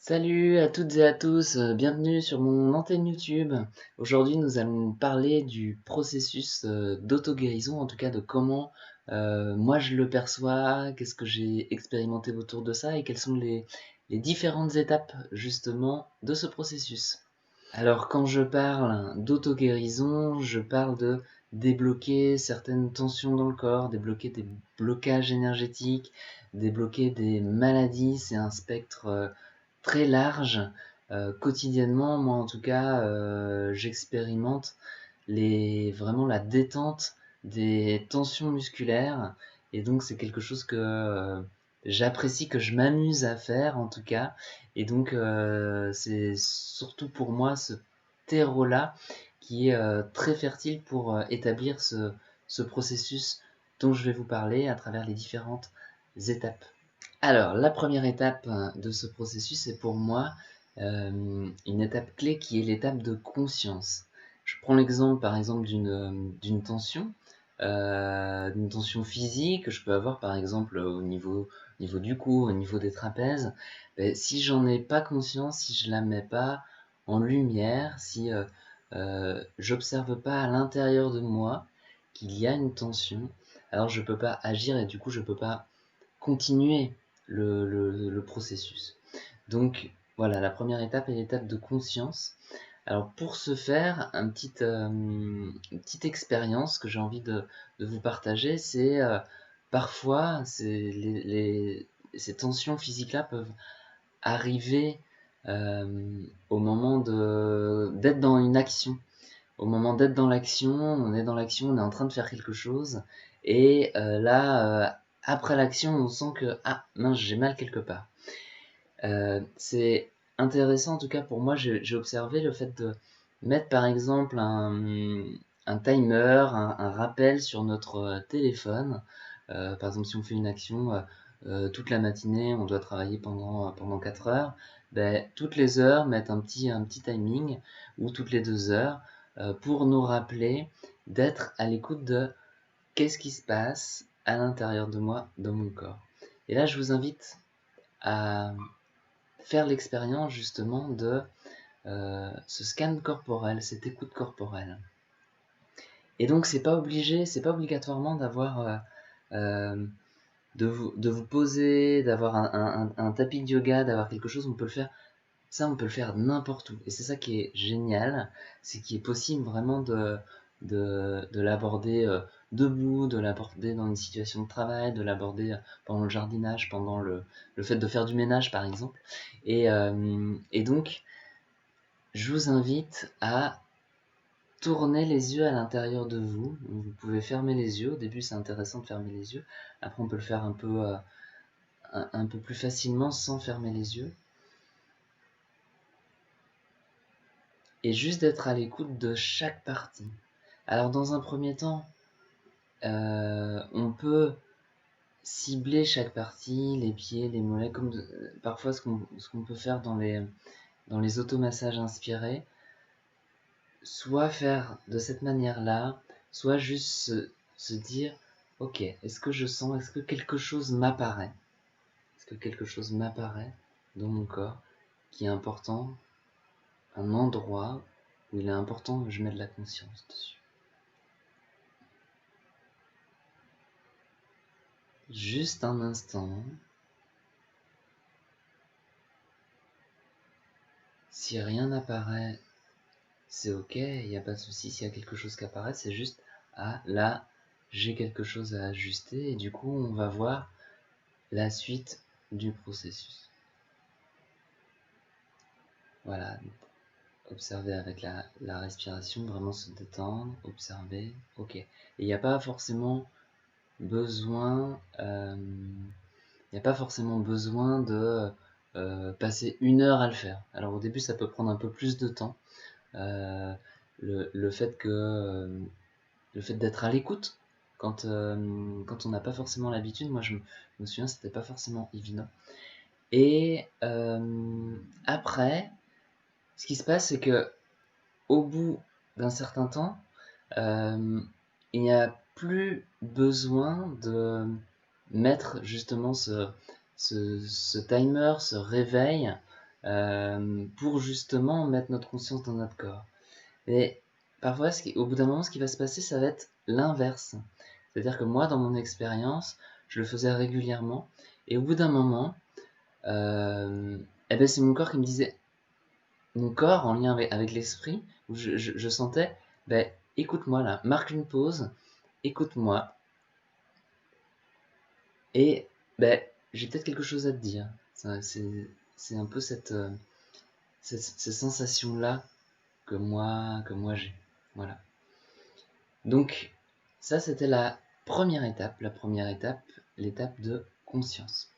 Salut à toutes et à tous, bienvenue sur mon antenne YouTube. Aujourd'hui, nous allons parler du processus d'auto-guérison, en tout cas de comment moi je le perçois, qu'est-ce que j'ai expérimenté autour de ça et quelles sont les différentes étapes justement de ce processus. Alors quand je parle d'auto-guérison, je parle de débloquer certaines tensions dans le corps, débloquer des blocages énergétiques, débloquer des maladies. C'est un spectre très large. Quotidiennement, moi en tout cas, j'expérimente vraiment la détente des tensions musculaires. Et donc c'est quelque chose que j'apprécie, que je m'amuse à faire en tout cas. Et donc c'est surtout pour moi ce terreau-là qui est très fertile pour établir ce processus dont je vais vous parler à travers les différentes étapes. Alors, la première étape de ce processus est pour moi une étape clé qui est l'étape de conscience. Je prends l'exemple par exemple d'une tension, d'une tension physique que je peux avoir par exemple au niveau du cou, au niveau des trapèzes. Si j'en ai pas conscience, si je la mets pas en lumière, si j'observe pas à l'intérieur de moi qu'il y a une tension, alors je peux pas agir et du coup je peux pas continuer le processus. Donc voilà, la première étape est l'étape de conscience. Alors pour ce faire, une petite expérience que j'ai envie de vous partager, c'est parfois ces tensions physiques-là peuvent arriver au moment d'être dans une action. Au moment d'être dans l'action, on est dans l'action, on est en train de faire quelque chose, et là, après l'action, on sent que ah mince, j'ai mal quelque part. C'est intéressant, en tout cas pour moi, j'ai observé le fait de mettre par exemple un timer, un rappel sur notre téléphone. Par exemple, si on fait une action toute la matinée, on doit travailler pendant 4 heures, ben, toutes les heures, mettre un petit timing, ou toutes les 2 heures, pour nous rappeler d'être à l'écoute de qu'est-ce qui se passe à l'intérieur de moi, dans mon corps. Et là, je vous invite à faire l'expérience justement de ce scan corporel, cette écoute corporelle. Et donc c'est pas obligé, c'est pas obligatoirement d'avoir de vous poser, d'avoir un tapis de yoga, d'avoir quelque chose. On peut le faire, ça on peut le faire n'importe où. Et c'est ça qui est génial, c'est qu'il est possible vraiment de l'aborder debout, de l'aborder dans une situation de travail, de l'aborder pendant le jardinage, pendant le fait de faire du ménage par exemple. Et donc je vous invite à tourner les yeux à l'intérieur de vous. Vous pouvez fermer les yeux. Au début, c'est intéressant de fermer les yeux. Après, on peut le faire un peu plus facilement sans fermer les yeux. Et juste d'être à l'écoute de chaque partie. Alors, dans un premier temps, on peut cibler chaque partie, les pieds, les mollets, comme parfois ce qu'on peut faire dans les automassages inspirés. Soit faire de cette manière-là, soit juste se dire, ok, est-ce que je sens, est-ce que quelque chose m'apparaît? Est-ce que quelque chose m'apparaît dans mon corps qui est important, un endroit où il est important que je mette de la conscience dessus. Juste un instant. Si rien n'apparaît, c'est ok, il n'y a pas de souci. S'il y a quelque chose qui apparaît, c'est juste, ah là, j'ai quelque chose à ajuster, et du coup, on va voir la suite du processus. Voilà, observer avec la respiration, vraiment se détendre, observer, ok. Et il n'y a pas forcément besoin, de passer 1 heure à le faire. Alors au début, ça peut prendre un peu plus de temps. Euh, le fait d'être à l'écoute quand on n'a pas forcément l'habitude, moi je me souviens, c'était pas forcément évident. Et après, ce qui se passe, c'est que au bout d'un certain temps, il n'y a plus besoin de mettre justement ce timer, ce réveil pour justement mettre notre conscience dans notre corps. Mais parfois, au bout d'un moment, ce qui va se passer, ça va être l'inverse. C'est-à-dire que moi, dans mon expérience, je le faisais régulièrement, et au bout d'un moment, c'est mon corps qui me disait, mon corps en lien avec l'esprit, où je sentais, écoute-moi là, marque une pause, écoute-moi, et j'ai peut-être quelque chose à te dire. C'est un peu cette sensation-là que moi j'ai. Voilà. Donc, ça, c'était la première étape, l'étape de conscience.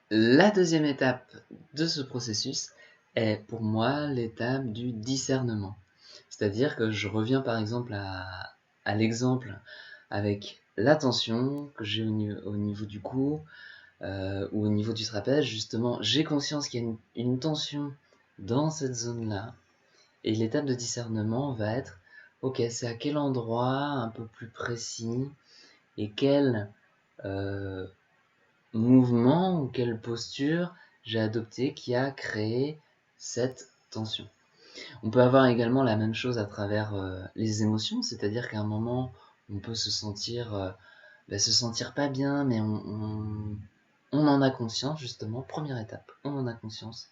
La deuxième étape de ce processus est pour moi l'étape du discernement. C'est-à-dire que je reviens par exemple à l'exemple avec la tension que j'ai au niveau du cou ou au niveau du trapèze. Justement, j'ai conscience qu'il y a une tension dans cette zone-là. Et l'étape de discernement va être, ok, c'est à quel endroit un peu plus précis et quel mouvement ou quelle posture j'ai adopté qui a créé cette tension. On peut avoir également la même chose à travers les émotions, c'est-à-dire qu'à un moment, on peut se sentir pas bien, mais on en a conscience, justement. Première étape, on en a conscience.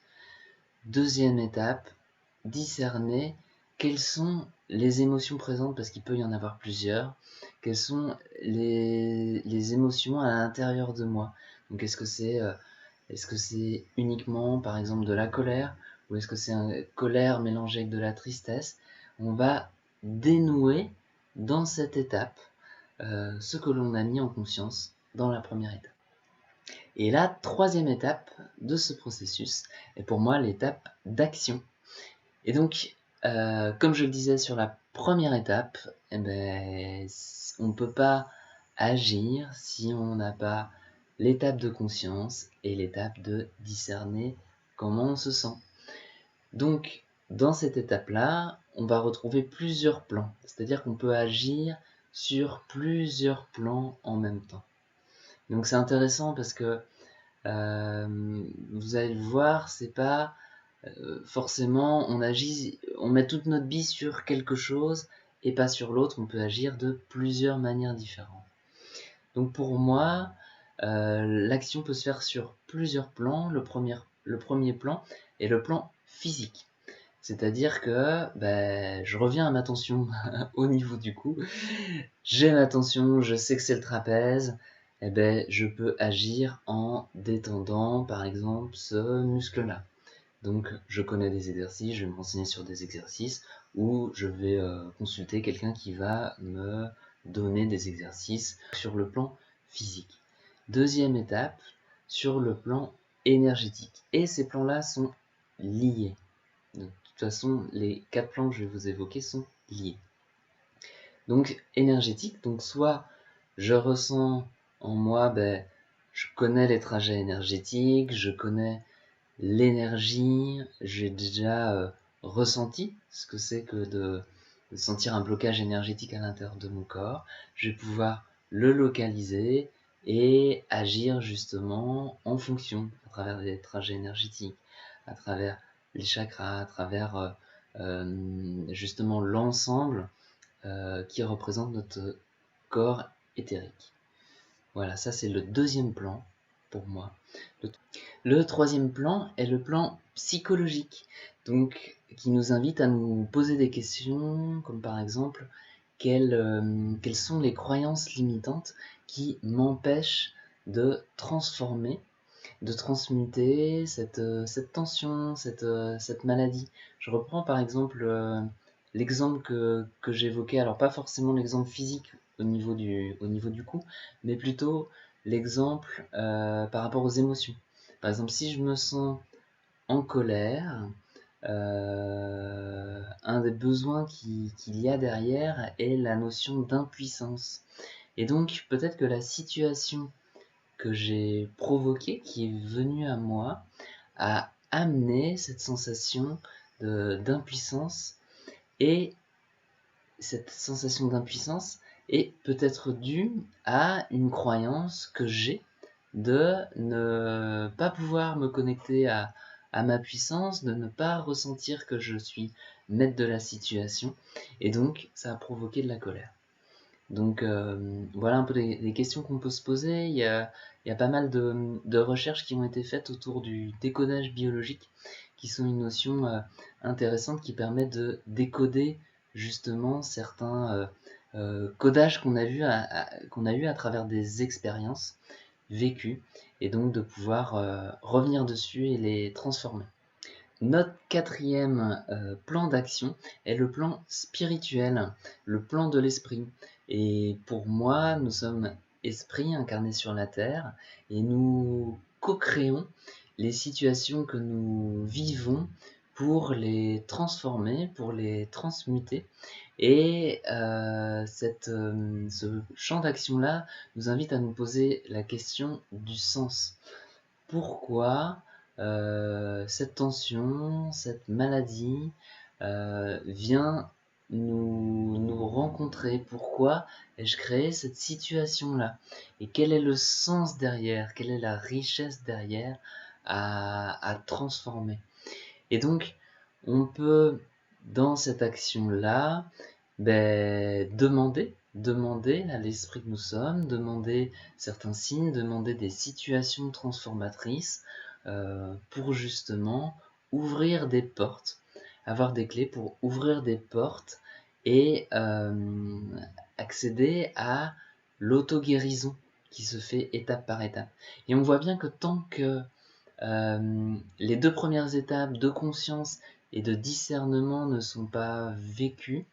Deuxième étape, discerner quelles sont les émotions présentes, parce qu'il peut y en avoir plusieurs, quelles sont les émotions à l'intérieur de moi. Donc est-ce que c'est uniquement par exemple de la colère, ou est-ce que c'est une colère mélangée avec de la tristesse? On va dénouer dans cette étape ce que l'on a mis en conscience dans la première étape. Et la troisième étape de ce processus est pour moi l'étape d'action. Et donc, comme je le disais sur la première étape, on ne peut pas agir si on n'a pas l'étape de conscience et l'étape de discerner comment on se sent. Donc, dans cette étape-là, on va retrouver plusieurs plans. C'est-à-dire qu'on peut agir sur plusieurs plans en même temps. Donc c'est intéressant parce que vous allez le voir, c'est pas forcément on met toute notre bille sur quelque chose et pas sur l'autre, on peut agir de plusieurs manières différentes. Donc pour moi, l'action peut se faire sur plusieurs plans. Le premier plan est le plan physique. C'est-à-dire que je reviens à ma tension au niveau du cou. J'ai ma tension, je sais que c'est le trapèze. Je peux agir en détendant par exemple ce muscle-là. Donc je connais des exercices, je vais me renseigner sur des exercices ou je vais consulter quelqu'un qui va me donner des exercices sur le plan physique. Deuxième étape, sur le plan énergétique. Et ces plans-là sont liés. De toute façon, les 4 plans que je vais vous évoquer sont liés. Donc énergétique, donc soit je ressens en moi, je connais les trajets énergétiques, je connais l'énergie, j'ai déjà ressenti ce que c'est que de sentir un blocage énergétique à l'intérieur de mon corps. Je vais pouvoir le localiser et agir justement en fonction, à travers les trajets énergétiques, à travers les chakras, à travers justement l'ensemble qui représente notre corps éthérique. Voilà, ça c'est le deuxième plan pour moi. Le troisième plan est le plan psychologique, donc qui nous invite à nous poser des questions, comme par exemple, quelles sont les croyances limitantes qui m'empêchent de transformer, de transmuter cette tension, cette maladie. Je reprends par exemple l'exemple que j'évoquais, alors pas forcément l'exemple physique au niveau du cou, mais plutôt l'exemple par rapport aux émotions. Par exemple, si je me sens en colère, un des besoins qu'il y a derrière est la notion d'impuissance. Et donc, peut-être que la situation que j'ai provoquée, qui est venue à moi, a amené cette sensation d'impuissance. Et cette sensation d'impuissance est peut-être due à une croyance que j'ai de ne pas pouvoir me connecter à ma puissance, de ne pas ressentir que je suis maître de la situation, et donc ça a provoqué de la colère. Donc voilà un peu les questions qu'on peut se poser. Il y a pas mal de recherches qui ont été faites autour du décodage biologique, qui sont une notion intéressante qui permet de décoder justement certains codages qu'on a eu à travers des expériences vécues, et donc de pouvoir revenir dessus et les transformer. Notre quatrième plan d'action est le plan spirituel, le plan de l'esprit. Et pour moi, nous sommes esprits incarnés sur la Terre et nous co-créons les situations que nous vivons pour les transformer, pour les transmuter. Et ce champ d'action-là nous invite à nous poser la question du sens. Pourquoi cette tension, cette maladie vient nous rencontrer? Pourquoi ai-je créé cette situation-là? Et quel est le sens derrière? Quelle est la richesse derrière à transformer? Et donc, on peut, dans cette action-là, demander à l'esprit que nous sommes, demander certains signes, demander des situations transformatrices pour justement ouvrir des portes, avoir des clés pour ouvrir des portes et accéder à l'auto-guérison qui se fait étape par étape. Et on voit bien que tant que les 2 premières étapes de conscience et de discernement ne sont pas vécues,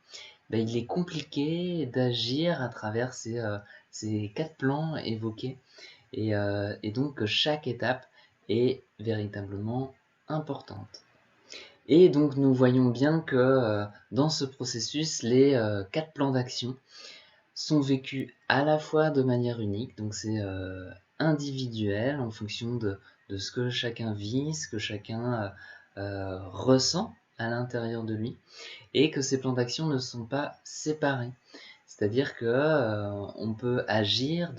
il est compliqué d'agir à travers ces 4 plans évoqués, et donc chaque étape est véritablement importante. Et donc nous voyons bien que dans ce processus, les 4 plans d'action sont vécus à la fois de manière unique, donc c'est individuel en fonction de ce que chacun vit, ce que chacun ressent à l'intérieur de lui, et que ces plans d'action ne sont pas séparés. C'est-à-dire que on peut agir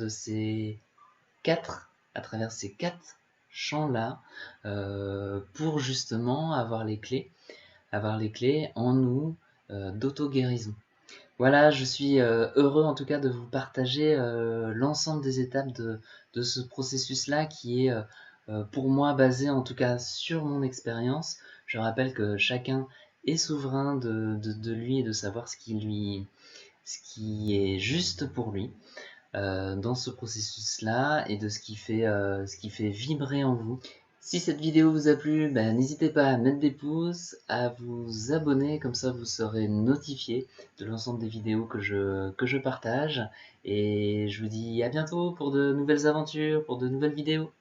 à travers ces quatre champs-là pour justement avoir les clés en nous d'auto-guérison. Voilà, je suis heureux en tout cas de vous partager l'ensemble des étapes de ce processus-là qui est pour moi basé en tout cas sur mon expérience. Je rappelle que chacun est souverain de lui et de savoir ce qui est juste pour lui dans ce processus-là et de ce qui fait vibrer en vous. Si cette vidéo vous a plu, n'hésitez pas à mettre des pouces, à vous abonner, comme ça vous serez notifié de l'ensemble des vidéos que je partage. Et je vous dis à bientôt pour de nouvelles aventures, pour de nouvelles vidéos.